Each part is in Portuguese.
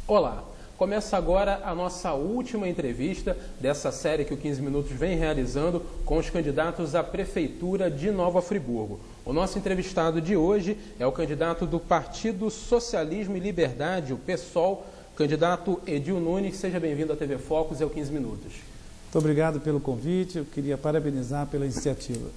Olá, começa agora a nossa última entrevista dessa série que o 15 Minutos vem realizando com os candidatos à Prefeitura de Nova Friburgo. O nosso entrevistado de hoje é o candidato do Partido Socialismo e Liberdade, o PSOL, candidato Edil Nunes. Seja bem-vindo à TV Focus e ao 15 Minutos. Muito obrigado pelo convite, eu queria parabenizar pela iniciativa.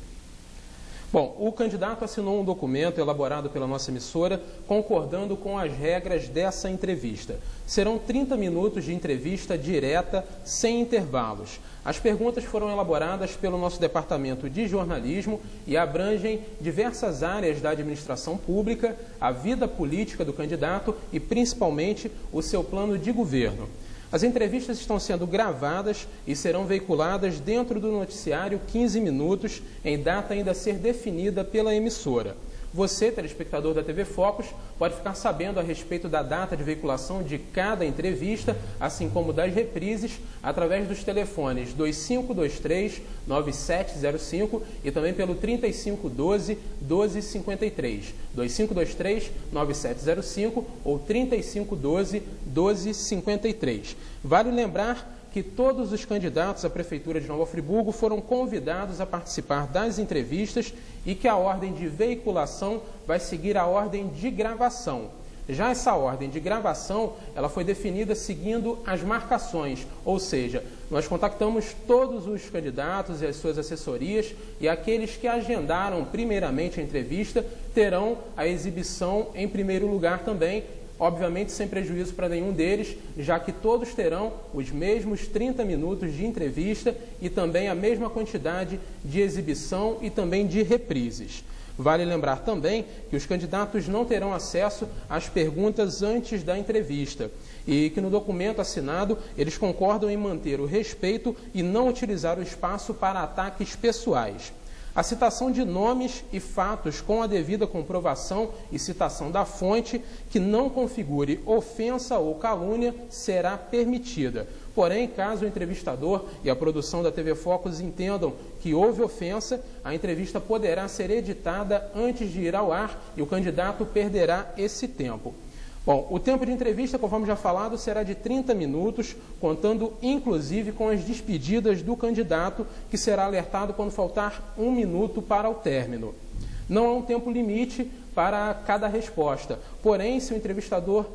Bom, o candidato assinou um documento elaborado pela nossa emissora concordando com as regras dessa entrevista. Serão 30 minutos de entrevista direta, sem intervalos. As perguntas foram elaboradas pelo nosso departamento de jornalismo e abrangem diversas áreas da administração pública, a vida política do candidato e, principalmente, o seu plano de governo. As entrevistas estão sendo gravadas e serão veiculadas dentro do noticiário 15 Minutos, em data ainda a ser definida pela emissora. Você, telespectador da TV Focus, pode ficar sabendo a respeito da data de veiculação de cada entrevista, assim como das reprises, através dos telefones 2523-9705 e também pelo 3512-1253, 2523-9705 ou 3512-1253. Vale lembrar que todos os candidatos à Prefeitura de Nova Friburgo foram convidados a participar das entrevistas e que a ordem de veiculação vai seguir a ordem de gravação. Já essa ordem de gravação, ela foi definida seguindo as marcações, ou seja, nós contactamos todos os candidatos e as suas assessorias e aqueles que agendaram primeiramente a entrevista terão a exibição em primeiro lugar também, obviamente sem prejuízo para nenhum deles, já que todos terão os mesmos 30 minutos de entrevista e também a mesma quantidade de exibição e também de reprises. Vale lembrar também que os candidatos não terão acesso às perguntas antes da entrevista e que no documento assinado eles concordam em manter o respeito e não utilizar o espaço para ataques pessoais. A citação de nomes e fatos com a devida comprovação e citação da fonte que não configure ofensa ou calúnia será permitida. Porém, caso o entrevistador e a produção da TV Focus entendam que houve ofensa, a entrevista poderá ser editada antes de ir ao ar e o candidato perderá esse tempo. Bom, o tempo de entrevista, conforme já falado, será de 30 minutos, contando inclusive com as despedidas do candidato, que será alertado quando faltar 1 minuto para o término. Não há um tempo limite para cada resposta, porém, se o entrevistador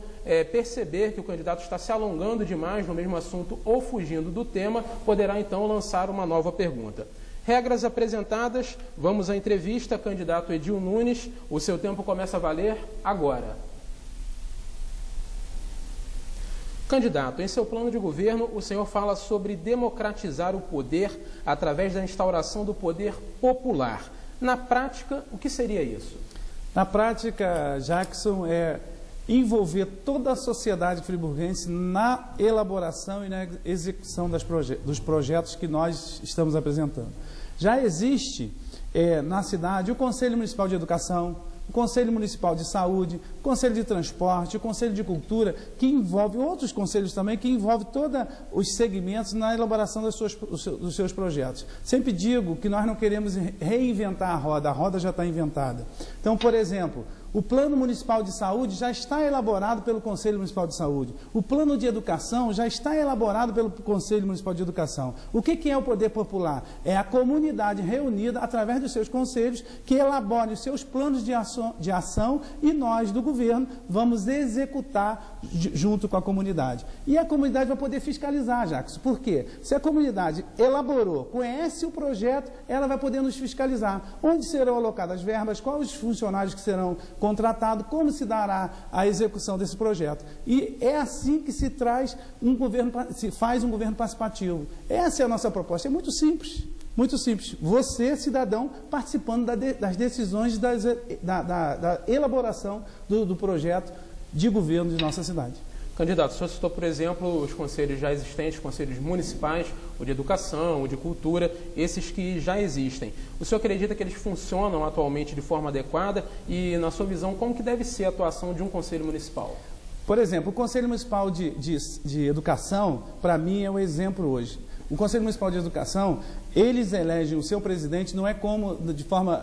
perceber que o candidato está se alongando demais no mesmo assunto ou fugindo do tema, poderá então lançar uma nova pergunta. Regras apresentadas, vamos à entrevista, candidato Edil Nunes, o seu tempo começa a valer agora. Candidato, em seu plano de governo, o senhor fala sobre democratizar o poder através da instauração do poder popular. Na prática, o que seria isso? Na prática, Jackson, é envolver toda a sociedade friburguense na elaboração e na execução dos projetos que nós estamos apresentando. Já existe na cidade o Conselho Municipal de Educação, o Conselho Municipal de Saúde, o Conselho de Transporte, o Conselho de Cultura, que envolve outros conselhos também, que envolve todos os segmentos na elaboração dos seus projetos. Sempre digo que nós não queremos reinventar a roda já está inventada. Então, por exemplo, o Plano Municipal de Saúde já está elaborado pelo Conselho Municipal de Saúde. O Plano de Educação já está elaborado pelo Conselho Municipal de Educação. O que é o poder popular? É a comunidade reunida através dos seus conselhos que elabore os seus planos de ação e nós, do governo, vamos executar junto com a comunidade. E a comunidade vai poder fiscalizar, Jackson. Por quê? Se a comunidade elaborou, conhece o projeto, ela vai poder nos fiscalizar. Onde serão alocadas as verbas, quais os funcionários que serão contratado, como se dará a execução desse projeto. E é assim que se faz um governo participativo. Essa é a nossa proposta. É muito simples. Muito simples. Você, cidadão, participando das decisões da elaboração do projeto de governo de nossa cidade. Candidato, o senhor citou, por exemplo, os conselhos já existentes, conselhos municipais, o de educação, o de cultura, esses que já existem. O senhor acredita que eles funcionam atualmente de forma adequada e, na sua visão, como que deve ser a atuação de um conselho municipal? Por exemplo, o Conselho Municipal de Educação, para mim, é um exemplo hoje. o Conselho Municipal de Educação, eles elegem o seu presidente, não é como de forma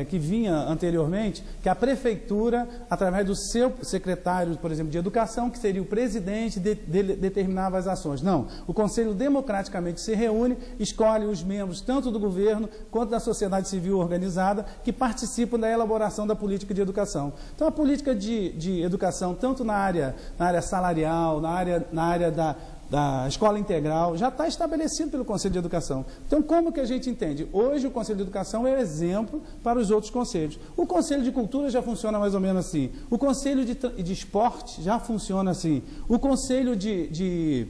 que vinha anteriormente, que a prefeitura, através do seu secretário, por exemplo, de educação, que seria o presidente, determinava as ações. Não, o Conselho democraticamente se reúne, escolhe os membros tanto do governo quanto da sociedade civil organizada que participam da elaboração da política de educação. Então, a política de educação, tanto na área salarial, na área da escola integral, já está estabelecido pelo Conselho de Educação. Então, como que a gente entende? Hoje, o Conselho de Educação é exemplo para os outros conselhos. O Conselho de Cultura já funciona mais ou menos assim. O Conselho de Esporte já funciona assim. O Conselho de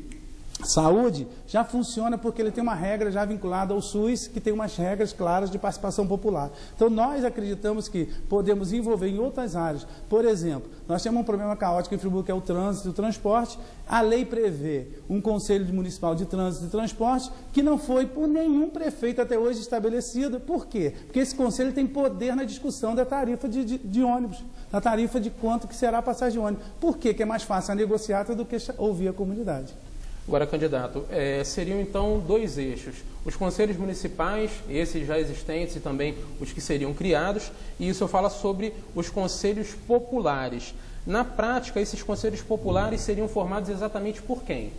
Saúde já funciona porque ele tem uma regra já vinculada ao SUS, que tem umas regras claras de participação popular. Então, nós acreditamos que podemos envolver em outras áreas. Por exemplo, nós temos um problema caótico em Friburgo, que é o trânsito e o transporte. A lei prevê um Conselho Municipal de Trânsito e Transporte que não foi por nenhum prefeito até hoje estabelecido. Por quê? Porque esse conselho tem poder na discussão da tarifa de ônibus, da tarifa de quanto que será a passagem de ônibus. Por quê? Que é mais fácil a negociata do que ouvir a comunidade. Agora, candidato, seriam então dois eixos, os conselhos municipais, esses já existentes e também os que seriam criados, e isso fala sobre os conselhos populares. Na prática, esses conselhos populares seriam formados exatamente por quem?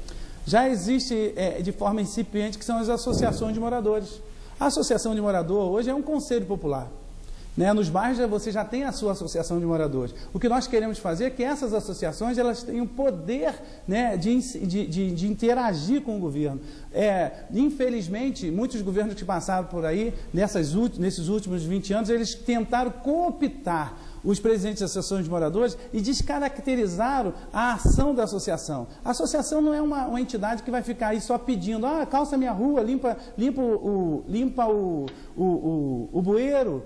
Já existe de forma incipiente, que são as associações de moradores. A associação de morador hoje é um conselho popular. Nos bairros você já tem a sua associação de moradores. O que nós queremos fazer é que essas associações elas tenham poder de interagir com o governo. Infelizmente, muitos governos que passaram por aí, nesses últimos 20 anos, eles tentaram cooptar os presidentes de associações de moradores e descaracterizaram a ação da associação. A associação não é uma entidade que vai ficar aí só pedindo, calça minha rua, limpa o bueiro,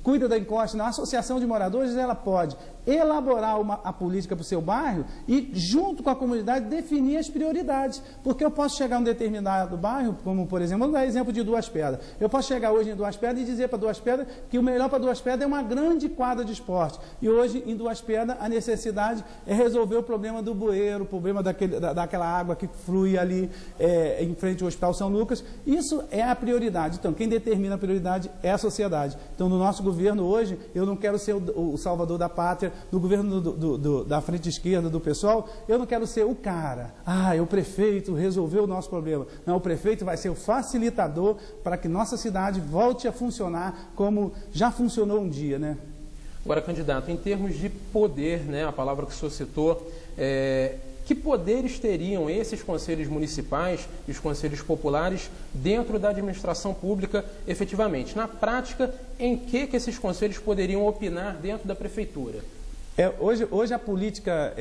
cuida da encosta. Não, a associação de moradores ela pode elaborar a política para o seu bairro e, junto com a comunidade, definir as prioridades. Porque eu posso chegar a um determinado bairro, como, por exemplo, vamos dar exemplo de Duas Pedras. Eu posso chegar hoje em Duas Pedras e dizer para Duas Pedras que o melhor para Duas Pedras é uma grande quadra de esporte. E hoje, em Duas Pedras, a necessidade é resolver o problema do bueiro, o problema daquela água que flui ali em frente ao Hospital São Lucas. Isso é a prioridade. Então, quem determina a prioridade é a sociedade. Então, no nosso governo hoje, eu não quero ser o salvador da pátria. No governo da frente esquerda, do pessoal, eu não quero ser o cara. O prefeito resolveu o nosso problema. Não, o prefeito vai ser o facilitador para que nossa cidade volte a funcionar como já funcionou um dia, né? Agora, candidato, em termos de poder, a palavra que o senhor citou, que poderes teriam esses conselhos municipais e os conselhos populares dentro da administração pública efetivamente? Na prática, em que esses conselhos poderiam opinar dentro da prefeitura? Hoje a política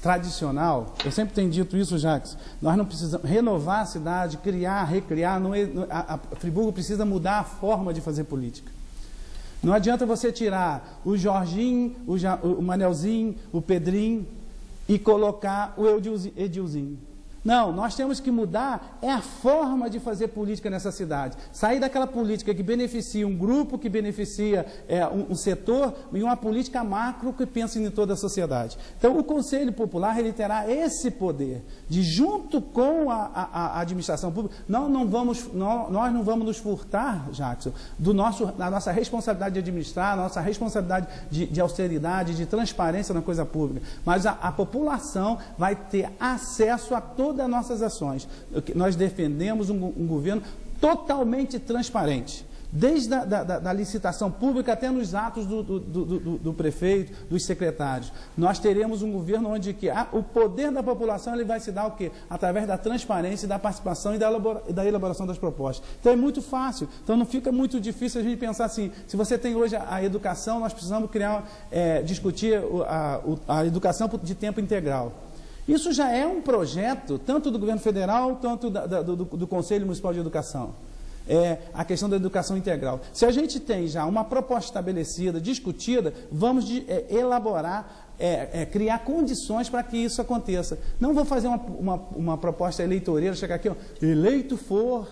tradicional, eu sempre tenho dito isso, Jacques, nós não precisamos renovar a cidade, recriar, a Friburgo precisa mudar a forma de fazer política. Não adianta você tirar o Jorginho, o Manelzinho, o Pedrinho e colocar o Edilzinho. Não, nós temos que mudar a forma de fazer política nessa cidade. Sair daquela política que beneficia um grupo, que beneficia um setor, e uma política macro que pensa em toda a sociedade. Então, o Conselho Popular ele terá esse poder de, junto com a administração pública, nós não vamos nos furtar, Jackson, da nossa responsabilidade de administrar, nossa responsabilidade de austeridade, de transparência na coisa pública. Mas a população vai ter acesso a todas as nossas ações. Nós defendemos um governo totalmente transparente, desde a licitação pública até nos atos do prefeito, dos secretários. Nós teremos um governo onde o poder da população ele vai se dar o quê? Através da transparência, da participação e da elaboração das propostas. Então é muito fácil. Então não fica muito difícil a gente pensar assim, se você tem hoje a educação, nós precisamos discutir a educação de tempo integral. Isso já é um projeto, tanto do governo federal, tanto do Conselho Municipal de Educação. A questão da educação integral. Se a gente tem já uma proposta estabelecida, discutida, vamos elaborar, criar condições para que isso aconteça. Não vou fazer uma proposta eleitoreira, chegar aqui, eleito for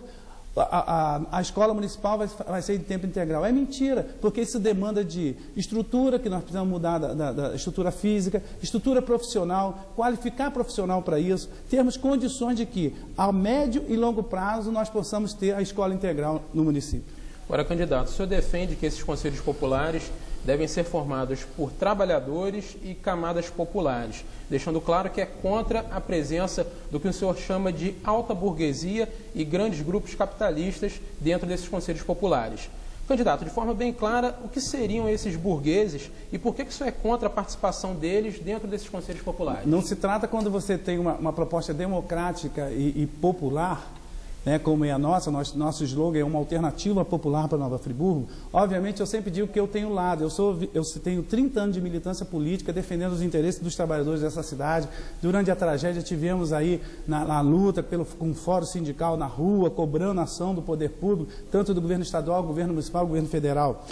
A escola municipal vai ser de tempo integral. É mentira, porque isso demanda de estrutura, que nós precisamos mudar da estrutura física, estrutura profissional, qualificar profissional para isso, termos condições de que, a médio e longo prazo, nós possamos ter a escola integral no município. Agora, candidato, o senhor defende que esses conselhos populares devem ser formados por trabalhadores e camadas populares, deixando claro que é contra a presença do que o senhor chama de alta burguesia e grandes grupos capitalistas dentro desses conselhos populares. Candidato, de forma bem clara, o que seriam esses burgueses e por que o senhor é contra a participação deles dentro desses conselhos populares? Não se trata quando você tem uma proposta democrática e popular, né, como é a nosso slogan é uma alternativa popular para Nova Friburgo. Obviamente, eu sempre digo que eu tenho lado, eu tenho 30 anos de militância política defendendo os interesses dos trabalhadores dessa cidade. Durante a tragédia, tivemos aí na luta com o fórum sindical na rua, cobrando a ação do poder público, tanto do governo estadual, governo municipal, governo federal.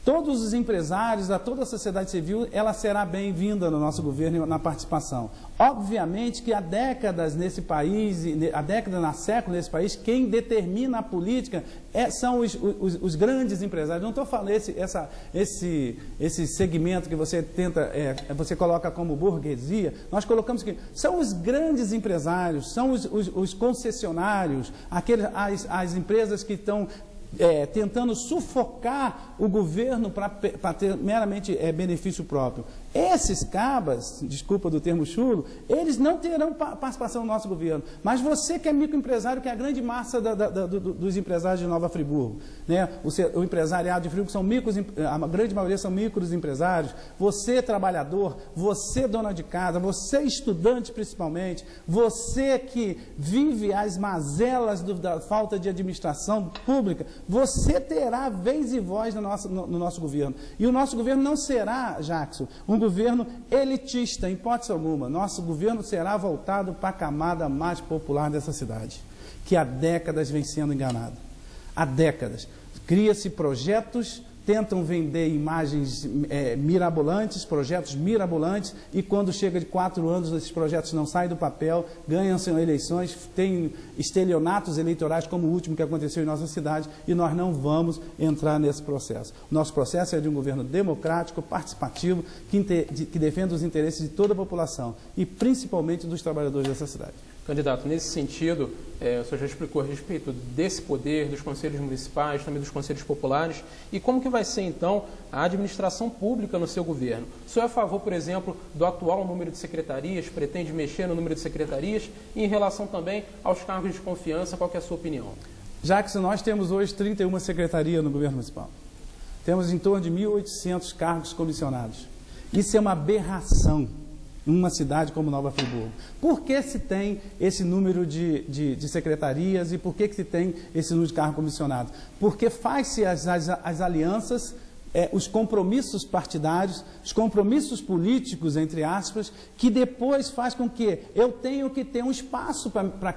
Todos os empresários, toda a sociedade civil, ela será bem-vinda no nosso governo na participação. Obviamente que há décadas nesse país, há séculos nesse país, quem determina a política são os grandes empresários. Não estou falando esse segmento que você você coloca como burguesia, nós colocamos que são os grandes empresários, são os concessionários, as empresas que estão tentando sufocar o governo para ter meramente benefício próprio. Esses cabas, desculpa do termo chulo, eles não terão participação no nosso governo. Mas você que é microempresário, que é a grande massa dos empresários de Nova Friburgo, né? O empresariado de Friburgo a grande maioria são microempresários. Você trabalhador, você dona de casa, você estudante principalmente, você que vive as mazelas da falta de administração pública, você terá vez e voz no nosso governo. E o nosso governo não será, Jackson, um governo elitista, em hipótese alguma. Nosso governo será voltado para a camada mais popular dessa cidade, que há décadas vem sendo enganada. Há décadas. Cria-se projetos, tentam vender imagens mirabolantes, projetos mirabolantes, e quando chega de 4 anos, esses projetos não saem do papel, ganham-se eleições, tem estelionatos eleitorais, como o último que aconteceu em nossa cidade, e nós não vamos entrar nesse processo. O nosso processo é de um governo democrático, participativo, que defenda os interesses de toda a população, e principalmente dos trabalhadores dessa cidade. Candidato, nesse sentido, o senhor já explicou a respeito desse poder, dos conselhos municipais, também dos conselhos populares, e como que vai ser, então, a administração pública no seu governo? O senhor é a favor, por exemplo, do atual número de secretarias, pretende mexer no número de secretarias, e em relação também aos cargos de confiança, qual que é a sua opinião? Jackson, nós temos hoje 31 secretarias no governo municipal. Temos em torno de 1.800 cargos comissionados. Isso é uma aberração numa cidade como Nova Friburgo. Por que se tem esse número de secretarias e por que se tem esse número de cargos comissionados? Porque faz-se as alianças, os compromissos partidários, os compromissos políticos, entre aspas, que depois faz com que eu tenha que ter um espaço para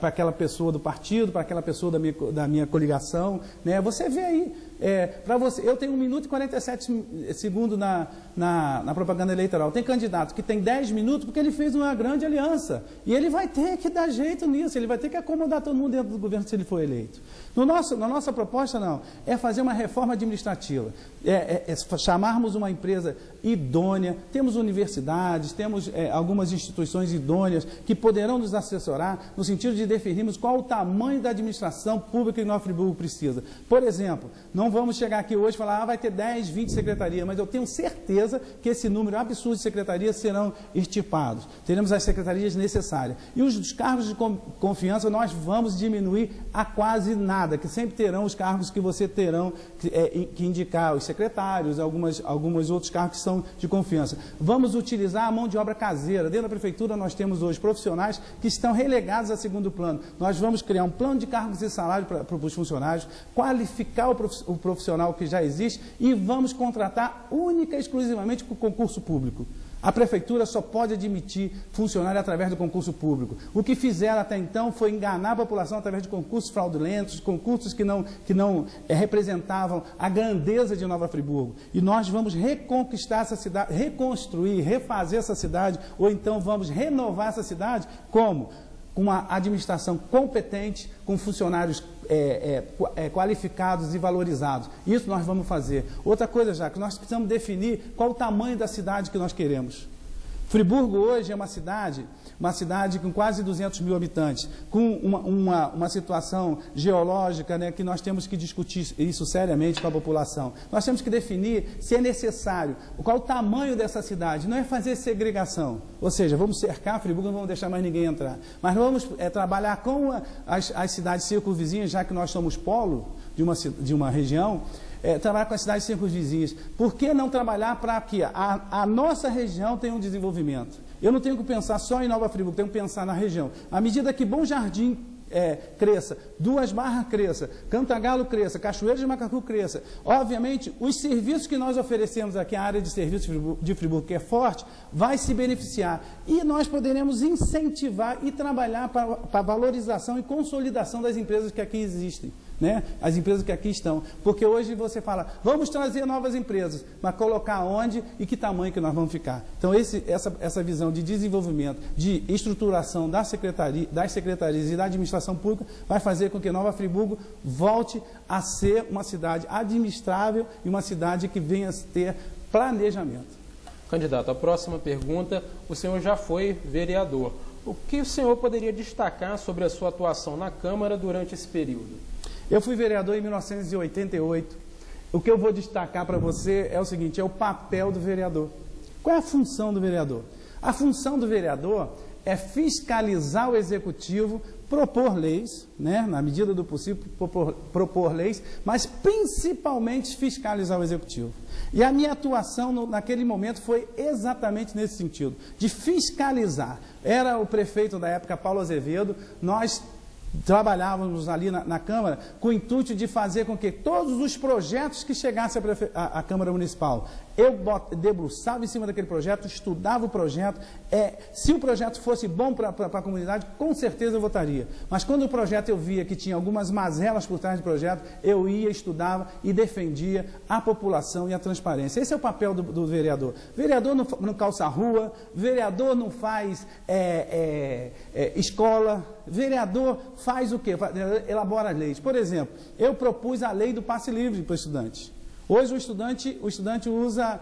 aquela pessoa do partido, para aquela pessoa da minha coligação, né? Você vê aí, eu tenho 1 minuto e 47 segundos na propaganda eleitoral. Tem candidato que tem 10 minutos porque ele fez uma grande aliança. E ele vai ter que dar jeito nisso, ele vai ter que acomodar todo mundo dentro do governo se ele for eleito. Na nossa proposta, não. É fazer uma reforma administrativa. Chamarmos uma empresa idônea, temos universidades, temos algumas instituições idôneas que poderão nos assessorar no sentido de definirmos qual o tamanho da administração pública que Nova Friburgo precisa. Por exemplo, não vamos chegar aqui hoje e falar, vai ter 10, 20 secretarias, mas eu tenho certeza que esse número absurdo de secretarias serão extirpados. Teremos as secretarias necessárias. E os cargos de confiança nós vamos diminuir a quase nada, que sempre terão os cargos que você terão que indicar, os secretários, alguns outros cargos que são de confiança. Vamos utilizar a mão de obra caseira. Dentro da prefeitura nós temos hoje profissionais que estão relegados a segundo plano. Nós vamos criar um plano de cargos e salário para os funcionários, qualificar o profissional que já existe e vamos contratar única e exclusivamente com concurso público. A prefeitura só pode admitir funcionário através do concurso público. O que fizeram até então foi enganar a população através de concursos fraudulentos, concursos que não representavam a grandeza de Nova Friburgo. E nós vamos reconquistar essa cidade, reconstruir, refazer essa cidade, ou então vamos renovar essa cidade como? com uma administração competente, com funcionários qualificados e valorizados. Isso nós vamos fazer. Outra coisa, Jacques, nós precisamos definir qual o tamanho da cidade que nós queremos. Friburgo hoje é uma cidade com quase 200 mil habitantes, com uma situação geológica, né, que nós temos que discutir isso seriamente com a população. Nós temos que definir se é necessário, qual o tamanho dessa cidade. Não é fazer segregação, ou seja, vamos cercar Friburgo, não vamos deixar mais ninguém entrar. Mas vamos trabalhar com as cidades circunvizinhas, já que nós somos polo de uma região, trabalhar com as cidades circunvizinhas. Por que não trabalhar para que a nossa região tenha um desenvolvimento? Eu não tenho que pensar só em Nova Friburgo, tenho que pensar na região. À medida que Bom Jardim cresça, Duas Barras cresça, Cantagalo cresça, Cachoeiro de Macacu cresça, obviamente os serviços que nós oferecemos aqui, a área de serviços de Friburgo, que é forte, vai se beneficiar. E nós poderemos incentivar e trabalhar para a valorização e consolidação das empresas que aqui existem. Né? As empresas que aqui estão, porque hoje você fala, vamos trazer novas empresas, mas colocar onde e que tamanho que nós vamos ficar. Então essa visão de desenvolvimento, de estruturação das secretarias e da administração pública vai fazer com que Nova Friburgo volte a ser uma cidade administrável e uma cidade que venha a ter planejamento. Candidato, a próxima pergunta, o senhor já foi vereador. O que o senhor poderia destacar sobre a sua atuação na Câmara durante esse período? Eu fui vereador em 1988. O que eu vou destacar para você é o seguinte, é o papel do vereador. Qual é a função do vereador? A função do vereador é fiscalizar o executivo, propor leis, né, na medida do possível, propor leis, mas principalmente fiscalizar o executivo. E a minha atuação naquele momento foi exatamente nesse sentido, de fiscalizar. Era o prefeito da época, Paulo Azevedo, nós trabalhávamos ali na Câmara com o intuito de fazer com que todos os projetos que chegassem à Câmara Municipal, eu debruçava em cima daquele projeto, estudava o projeto, se o projeto fosse bom para a comunidade, com certeza eu votaria. Mas quando o projeto eu via que tinha algumas mazelas por trás do projeto, eu ia, estudava e defendia a população e a transparência. Esse é o papel do vereador. Vereador não calça a rua, vereador não faz escola, vereador faz o quê? Elabora as leis. Por exemplo, eu propus a lei do passe livre para o estudante. Hoje o estudante usa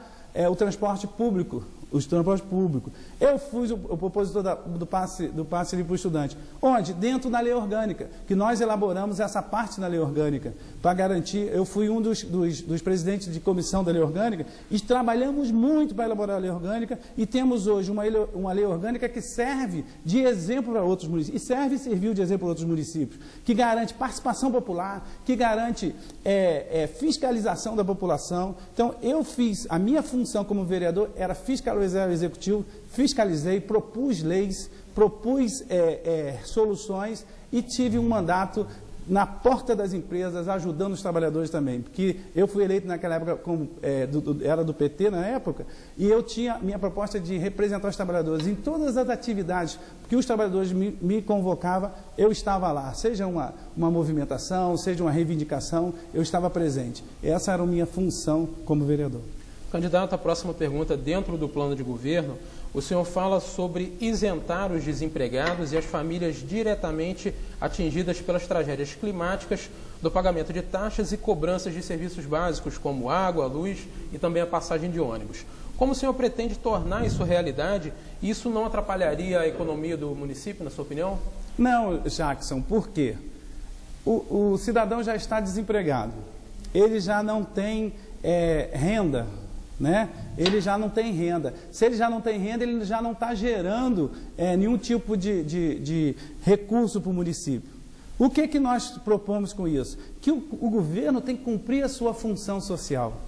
o transporte público. Eu fui o propositor do passe livre para o estudante. Onde? Dentro da lei orgânica, que nós elaboramos essa parte na lei orgânica, para garantir, eu fui um dos presidentes de comissão da lei orgânica, e trabalhamos muito para elaborar a lei orgânica, e temos hoje uma lei orgânica que serve de exemplo para outros municípios, e serviu de exemplo para outros municípios, que garante participação popular, que garante fiscalização da população. Então, a minha função como vereador era fiscalizar o executivo, fiscalizei, propus leis, propus soluções e tive um mandato na porta das empresas, ajudando os trabalhadores também, porque eu fui eleito naquela época, era do PT na época, e eu tinha minha proposta de representar os trabalhadores em todas as atividades que os trabalhadores me convocavam, eu estava lá, seja uma movimentação, seja uma reivindicação, eu estava presente. Essa era a minha função como vereador. Candidato, a próxima pergunta, dentro do plano de governo, o senhor fala sobre isentar os desempregados e as famílias diretamente atingidas pelas tragédias climáticas do pagamento de taxas e cobranças de serviços básicos, como água, luz e também a passagem de ônibus. Como o senhor pretende tornar isso realidade? Isso não atrapalharia a economia do município, na sua opinião? Não, Jackson, por quê? O cidadão já está desempregado, ele já não tem renda, né? Ele já não tem renda. Se ele já não tem renda, ele já não está gerando nenhum tipo de recurso para o município. O que nós propomos com isso? Que o governo tem que cumprir a sua função social.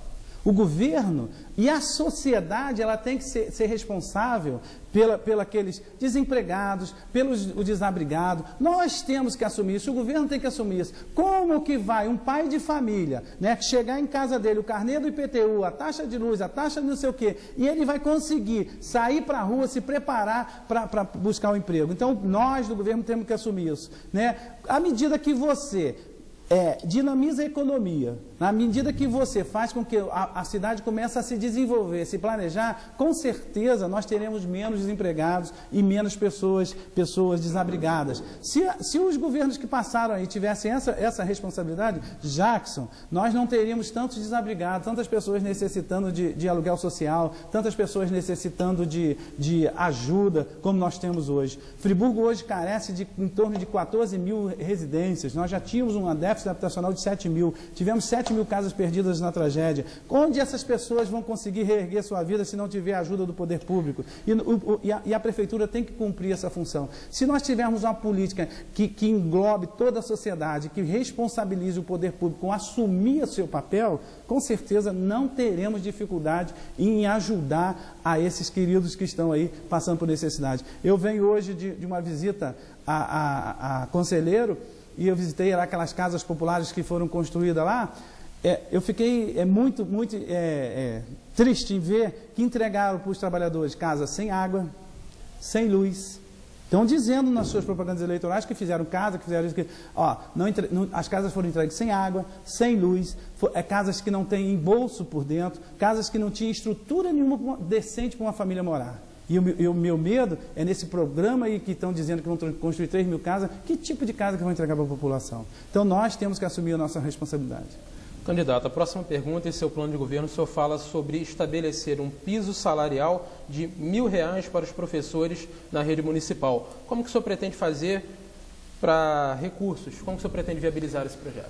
O governo e a sociedade, ela tem que ser responsável pelos desempregados, pelos desabrigados. Nós temos que assumir isso, o governo tem que assumir isso. Como que vai um pai de família, né, chegar em casa dele, o carnê do IPTU, a taxa de luz, a taxa de não sei o quê, e ele vai conseguir sair para a rua, se preparar para buscar um emprego? Então, nós do governo temos que assumir isso, né? À medida que você dinamiza a economia. Na medida que você faz com que a cidade comece a se desenvolver, se planejar, com certeza nós teremos menos desempregados e menos pessoas desabrigadas. Se os governos que passaram aí tivessem essa responsabilidade, Jackson, nós não teríamos tantos desabrigados, tantas pessoas necessitando de aluguel social, tantas pessoas necessitando de ajuda, como nós temos hoje. Friburgo hoje carece de em torno de 14 mil residências. Nós já tínhamos um déficit habitacional de 7 mil. Tivemos 7 mil casas perdidas na tragédia. Onde essas pessoas vão conseguir reerguer sua vida se não tiver a ajuda do poder público? E a prefeitura tem que cumprir essa função. Se nós tivermos uma política que englobe toda a sociedade, que responsabilize o poder público com assumir o seu papel, com certeza não teremos dificuldade em ajudar a esses queridos que estão aí passando por necessidade. Eu venho hoje de uma visita a Conselheiro, e eu visitei lá aquelas casas populares que foram construídas lá. Eu fiquei muito triste em ver que entregaram para os trabalhadores casas sem água, sem luz. Estão dizendo nas suas propagandas eleitorais que fizeram casa, que fizeram isso, as casas foram entregues sem água, sem luz, casas que não têm embolso por dentro, casas que não tinham estrutura nenhuma decente para uma família morar. E o meu medo é nesse programa aí que estão dizendo que vão construir 3 mil casas, que tipo de casa que vão entregar para a população? Então nós temos que assumir a nossa responsabilidade. Candidato, a próxima pergunta, em seu plano de governo, o senhor fala sobre estabelecer um piso salarial de R$1.000 para os professores na rede municipal. Como que o senhor pretende fazer para recursos? Como que o senhor pretende viabilizar esse projeto?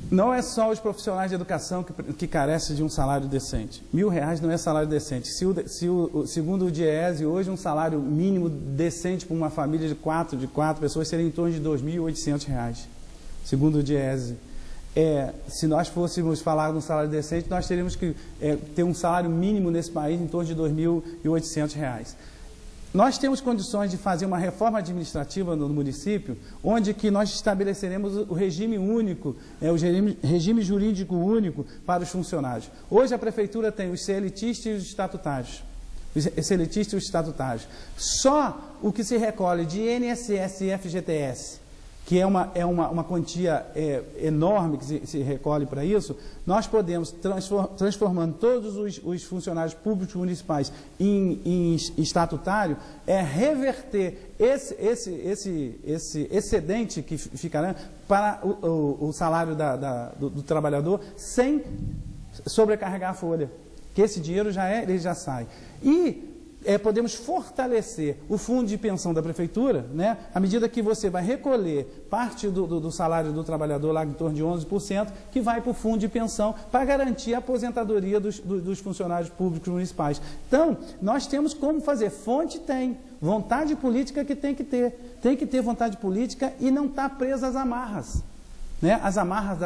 Não é só os profissionais de educação que carecem de um salário decente. R$1.000 não é salário decente. Segundo o DIEESE, hoje um salário mínimo decente para uma família de quatro pessoas seria em torno de R$2.800. Segundo o DIEESE. Se nós fôssemos falar de um salário decente, nós teríamos que ter um salário mínimo nesse país em torno de R$2.800. Nós temos condições de fazer uma reforma administrativa no município, onde que nós estabeleceremos o regime único, o regime jurídico único para os funcionários. Hoje a prefeitura tem os CLTistas e os estatutários. Só o que se recolhe de INSS e FGTS, que é uma quantia enorme que se recolhe para isso, nós podemos, transformando todos os funcionários públicos municipais em estatutário, reverter esse excedente que ficará para o salário do trabalhador sem sobrecarregar a folha, que esse dinheiro ele já sai. E podemos fortalecer o fundo de pensão da prefeitura, né? À medida que você vai recolher parte do salário do trabalhador, lá em torno de 11%, que vai para o fundo de pensão para garantir a aposentadoria dos funcionários públicos municipais. Então, nós temos como fazer. Fonte tem, vontade política que tem que ter. Tem que ter vontade política e não estar presa às amarras. Né, as amarras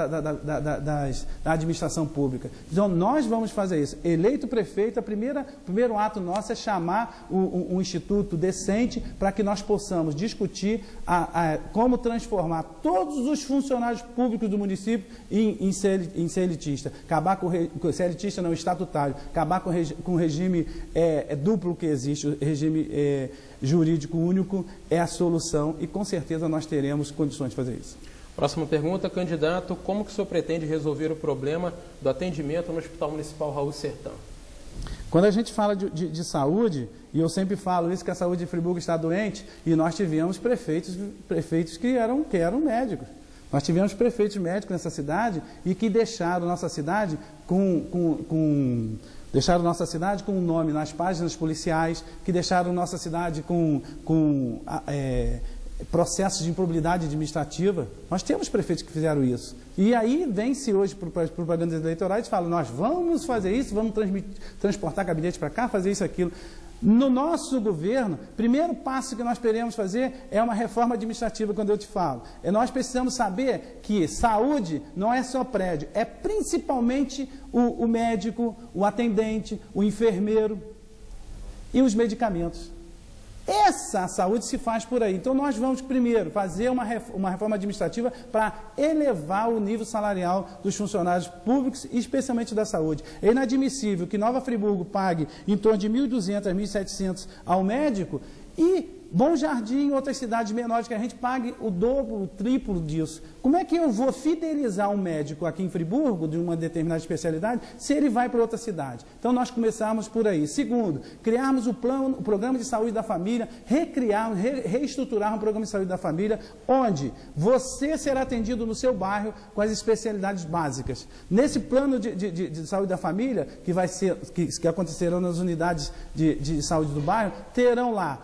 da administração pública. Então, nós vamos fazer isso. Eleito prefeito, o primeiro ato nosso é chamar um instituto decente para que nós possamos discutir como transformar todos os funcionários públicos do município em CLTista. Acabar com o CLTista não, estatutário. Acabar com o regime duplo que existe, o regime jurídico único é a solução e, com certeza, nós teremos condições de fazer isso. Próxima pergunta, candidato, como que o senhor pretende resolver o problema do atendimento no Hospital Municipal Raul Sertã? Quando a gente fala de saúde, e eu sempre falo isso, que a saúde de Friburgo está doente, e nós tivemos prefeitos que eram médicos. Nós tivemos prefeitos médicos nessa cidade e que deixaram nossa cidade deixaram nossa cidade com um nome nas páginas policiais, que deixaram nossa cidade com processos de improbidade administrativa. Nós temos prefeitos que fizeram isso. E aí vem-se hoje para as propagandas eleitorais e fala, nós vamos fazer isso, vamos transportar gabinete para cá, fazer isso, aquilo. No nosso governo, primeiro passo que nós queremos fazer é uma reforma administrativa, quando eu te falo. Nós precisamos saber que saúde não é só prédio, é principalmente o médico, o atendente, o enfermeiro e os medicamentos. Essa saúde se faz por aí. Então, nós vamos primeiro fazer uma reforma administrativa para elevar o nível salarial dos funcionários públicos, especialmente da saúde. É inadmissível que Nova Friburgo pague em torno de R$1.200 a R$1.700 ao médico e Bom Jardim, outras cidades menores que a gente pague o dobro, o triplo disso. Como é que eu vou fidelizar um médico aqui em Friburgo, de uma determinada especialidade, se ele vai para outra cidade? Então, nós começamos por aí. Segundo, criarmos o programa de saúde da família, reestruturar um programa de saúde da família, onde você será atendido no seu bairro com as especialidades básicas. Nesse plano de saúde da família, que acontecerão nas unidades de saúde do bairro, terão lá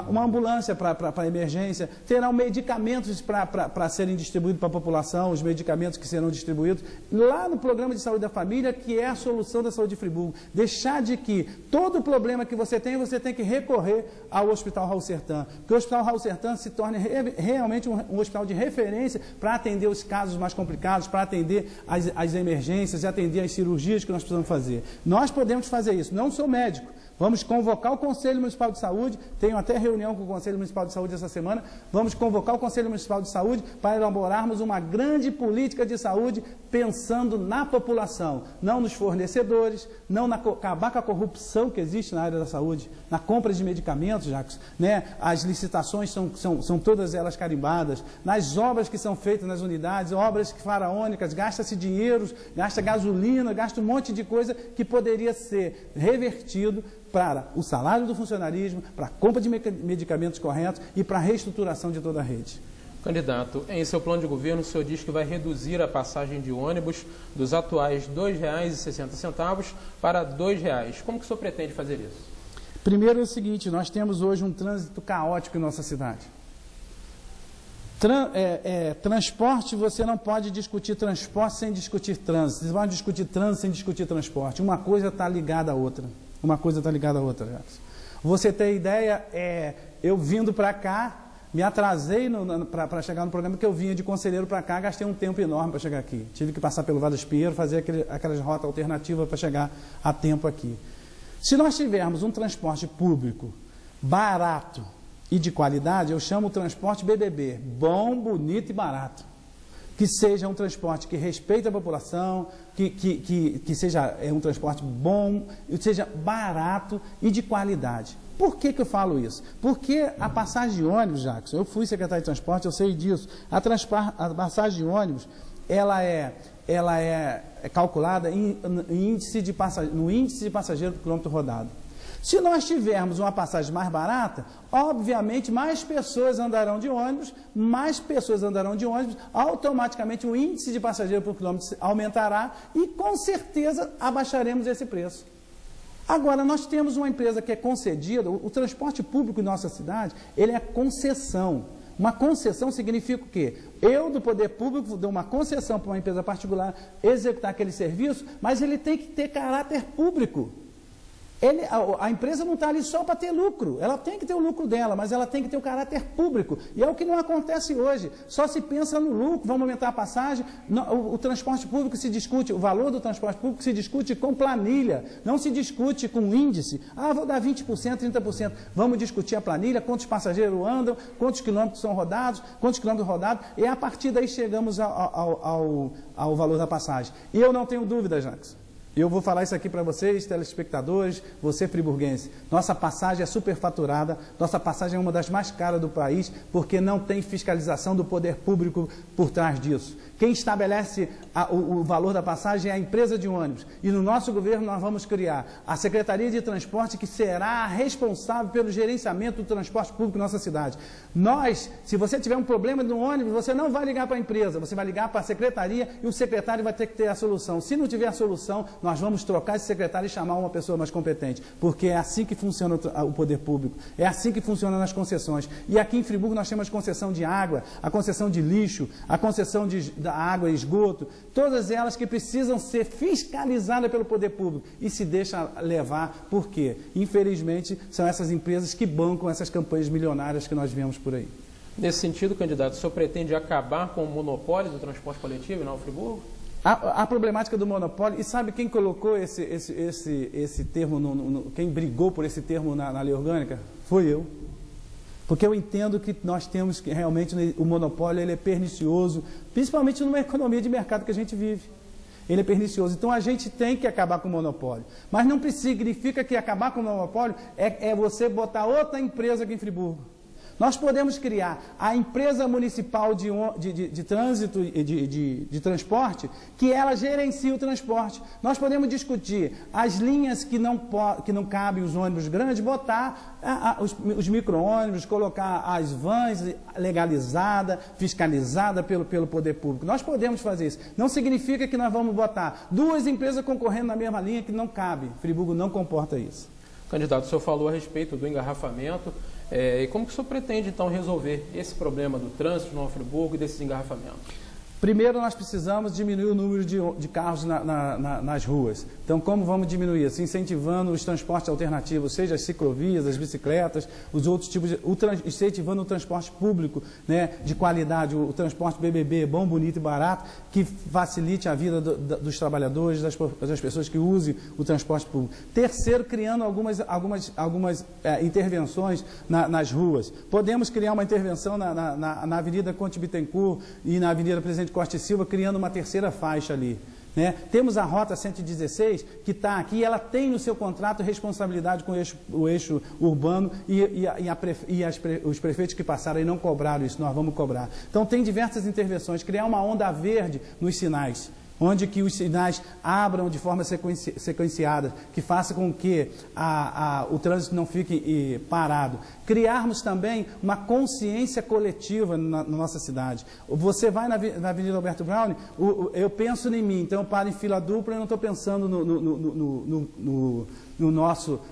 uma ambulância para emergência, terão medicamentos para serem distribuídos para a população, os medicamentos que serão distribuídos, lá no programa de saúde da família, que é a solução da saúde de Friburgo. Deixar de que todo problema que você tem que recorrer ao Hospital Raul Sertan, que o Hospital Raul Sertan se torne realmente um hospital de referência para atender os casos mais complicados, para atender as emergências e atender as cirurgias que nós precisamos fazer. Nós podemos fazer isso, não sou médico. Vamos convocar o Conselho Municipal de Saúde, tenho até reunião com o Conselho Municipal de Saúde essa semana, vamos convocar o Conselho Municipal de Saúde para elaborarmos uma grande política de saúde pensando na população, não nos fornecedores, não acabar com a corrupção que existe na área da saúde, na compra de medicamentos, Jacques, né? As licitações são todas elas carimbadas, nas obras que são feitas nas unidades, obras faraônicas, gasta-se dinheiro, gasta gasolina, gasta um monte de coisa que poderia ser revertido para o salário do funcionarismo, para a compra de medicamentos corretos e para a reestruturação de toda a rede. Candidato, em seu plano de governo, o senhor diz que vai reduzir a passagem de ônibus dos atuais R$ 2,60 para R$ 2,00. Como que o senhor pretende fazer isso? Primeiro é o seguinte, nós temos hoje um trânsito caótico em nossa cidade. Transporte, você não pode discutir transporte sem discutir trânsito. Você pode discutir trânsito sem discutir transporte. Uma coisa está ligada à outra. Jackson. Você tem ideia, eu vindo para cá, me atrasei para chegar no programa, que eu vinha de Conselheiro para cá, gastei um tempo enorme para chegar aqui. Tive que passar pelo Vado Espinheiro, fazer aquelas rotas alternativas para chegar a tempo aqui. Se nós tivermos um transporte público barato e de qualidade, eu chamo o transporte BBB, bom, bonito e barato. Que seja um transporte que respeite a população, que seja um transporte bom, que seja barato e de qualidade. Por que eu falo isso? Porque a passagem de ônibus, Jackson, eu fui secretário de transporte, eu sei disso, a passagem de ônibus, ela é calculada no índice de passageiro por quilômetro rodado. Se nós tivermos uma passagem mais barata, obviamente mais pessoas andarão de ônibus, automaticamente o índice de passageiro por quilômetro aumentará e com certeza abaixaremos esse preço. Agora, nós temos uma empresa que é concedida, o transporte público em nossa cidade, ele é concessão. Uma concessão significa o quê? Eu, do poder público, dou uma concessão para uma empresa particular executar aquele serviço, mas ele tem que ter caráter público. A empresa não está ali só para ter lucro, ela tem que ter o lucro dela, mas ela tem que ter o caráter público, e é o que não acontece hoje, só se pensa no lucro, vamos aumentar a passagem, o transporte público se discute, o valor do transporte público se discute com planilha, não se discute com índice, vou dar 20%, 30%, vamos discutir a planilha, quantos passageiros andam, quantos quilômetros são rodados, e a partir daí chegamos ao valor da passagem. E eu não tenho dúvida, Jackson. Eu vou falar isso aqui para vocês, telespectadores, você friburguense. Nossa passagem é superfaturada, nossa passagem é uma das mais caras do país, porque não tem fiscalização do poder público por trás disso. Quem estabelece o valor da passagem é a empresa de ônibus. E no nosso governo nós vamos criar a Secretaria de Transporte, que será responsável pelo gerenciamento do transporte público em nossa cidade. Se você tiver um problema no ônibus, você não vai ligar para a empresa, você vai ligar para a secretaria e o secretário vai ter que ter a solução. Se não tiver a solução, nós vamos trocar esse secretário e chamar uma pessoa mais competente, porque é assim que funciona o poder público, é assim que funciona nas concessões. E aqui em Friburgo nós temos concessão de água, a concessão de lixo, a concessão da água e esgoto, todas elas que precisam ser fiscalizadas pelo poder público e se deixa levar, por quê? Infelizmente, são essas empresas que bancam essas campanhas milionárias que nós vemos por aí. Nesse sentido, candidato, o senhor pretende acabar com o monopólio do transporte coletivo em Nova Friburgo? A problemática do monopólio, e sabe quem colocou esse termo, quem brigou por esse termo na lei orgânica? Foi eu. Porque eu entendo que nós temos que realmente, o monopólio ele é pernicioso, principalmente numa economia de mercado que a gente vive. Ele é pernicioso. Então a gente tem que acabar com o monopólio. Mas não significa que acabar com o monopólio é você botar outra empresa aqui em Friburgo. Nós podemos criar a empresa municipal de trânsito e de transporte, que ela gerencia o transporte. Nós podemos discutir as linhas que não cabem os ônibus grandes, botar os micro-ônibus, colocar as vans legalizadas, fiscalizadas pelo poder público. Nós podemos fazer isso. Não significa que nós vamos botar duas empresas concorrendo na mesma linha, que não cabe. Friburgo não comporta isso. Candidato, o senhor falou a respeito do engarrafamento. E como que o senhor pretende, então, resolver esse problema do trânsito no Nova Friburgo e desses engarrafamentos? Primeiro, nós precisamos diminuir o número de carros nas ruas. Então, como vamos diminuir? Assim, incentivando os transportes alternativos, seja as ciclovias, as bicicletas, os outros tipos incentivando o transporte público, né, de qualidade, o transporte BBB, bom, bonito e barato, que facilite a vida dos trabalhadores, das pessoas que usem o transporte público. Terceiro, criando algumas intervenções nas ruas. Podemos criar uma intervenção na Avenida Conte Bittencourt e na Avenida Presidente Costa e Silva, criando uma terceira faixa ali. Né? Temos a Rota 116, que está aqui, ela tem no seu contrato responsabilidade com o eixo urbano os prefeitos que passaram e não cobraram isso, nós vamos cobrar. Então tem diversas intervenções, criar uma onda verde nos sinais, onde que os sinais abram de forma sequenciada, que faça com que o trânsito não fique parado. Criarmos também uma consciência coletiva na nossa cidade. Você vai na Avenida Alberto Braune, eu penso em mim, então eu paro em fila dupla e não estou pensando no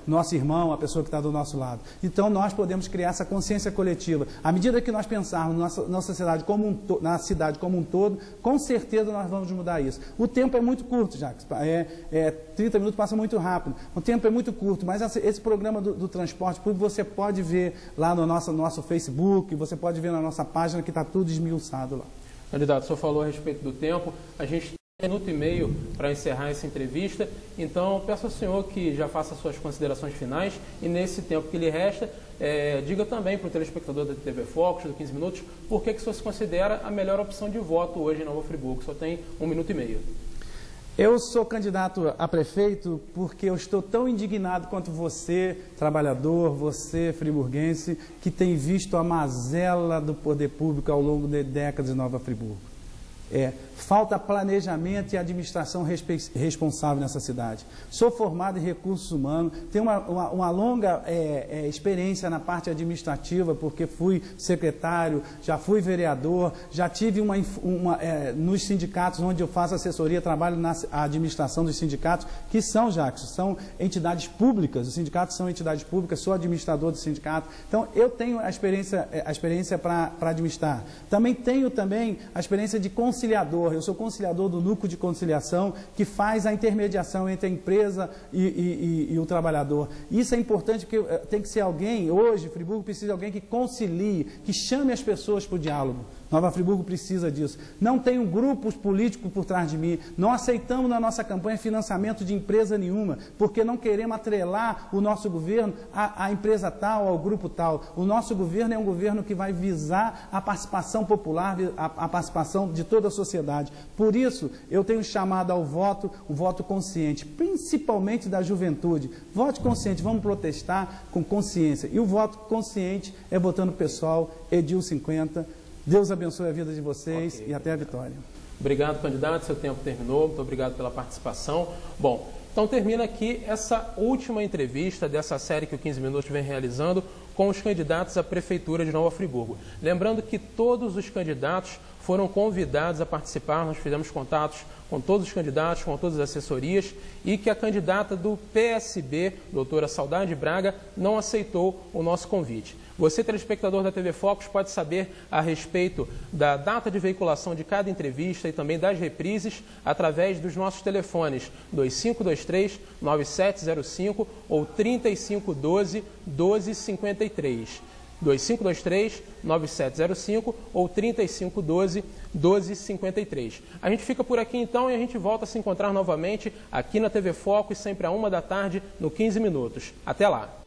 nosso irmão, a pessoa que está do nosso lado. Então nós podemos criar essa consciência coletiva. À medida que nós pensarmos na cidade como um todo, com certeza nós vamos mudar isso. O tempo é muito curto, Jacques. 30 minutos passa muito rápido. O tempo é muito curto, mas esse programa do transporte público você pode ver lá no nosso Facebook, você pode ver na nossa página que está tudo esmiuçado lá. Candidato, o senhor falou a respeito do tempo. A gente tem 1 minuto e meio para encerrar essa entrevista, então peço ao senhor que já faça suas considerações finais e nesse tempo que lhe resta, diga também para o telespectador da TV Focus, do 15 Minutos, por que o senhor se considera a melhor opção de voto hoje em Nova Friburgo. Só tem 1 minuto e meio. Eu sou candidato a prefeito porque eu estou tão indignado quanto você, trabalhador, você, friburguense, que tem visto a mazela do poder público ao longo de décadas em Nova Friburgo. Falta planejamento e administração responsável nessa cidade. Sou formado em recursos humanos, tenho uma longa experiência na parte administrativa, porque fui secretário, já fui vereador, já tive nos sindicatos onde eu faço assessoria, trabalho na administração dos sindicatos, que são entidades públicas, os sindicatos são entidades públicas, sou administrador do sindicato, então eu tenho a experiência para administrar. Também tenho a experiência de conciliador. Eu sou conciliador do núcleo de conciliação que faz a intermediação entre a empresa e o trabalhador. Isso é importante porque tem que ser alguém, hoje Friburgo precisa de alguém que concilie, que chame as pessoas para o diálogo. Nova Friburgo precisa disso. Não tenho grupos políticos por trás de mim. Não aceitamos na nossa campanha financiamento de empresa nenhuma, porque não queremos atrelar o nosso governo à empresa tal, ao grupo tal. O nosso governo é um governo que vai visar a participação popular, a participação de toda a sociedade. Por isso, eu tenho chamado ao voto, o voto consciente, principalmente da juventude. Vote consciente, vamos protestar com consciência. E o voto consciente é votando pessoal, Edil 50. Deus abençoe a vida de vocês e até a vitória. Obrigado, candidato. Seu tempo terminou. Muito obrigado pela participação. Bom, então termina aqui essa última entrevista dessa série que o 15 Minutos vem realizando com os candidatos à Prefeitura de Nova Friburgo. Lembrando que todos os candidatos foram convidados a participar, nós fizemos contatos com todos os candidatos, com todas as assessorias, e que a candidata do PSB, doutora Saudade Braga, não aceitou o nosso convite. Você, telespectador da TV Focus, pode saber a respeito da data de veiculação de cada entrevista e também das reprises através dos nossos telefones 2523-9705 ou 3512-1253. 2523-9705 ou 3512-1253. A gente fica por aqui então e a gente volta a se encontrar novamente aqui na TV Focus, sempre à 1 da tarde, no 15 Minutos. Até lá!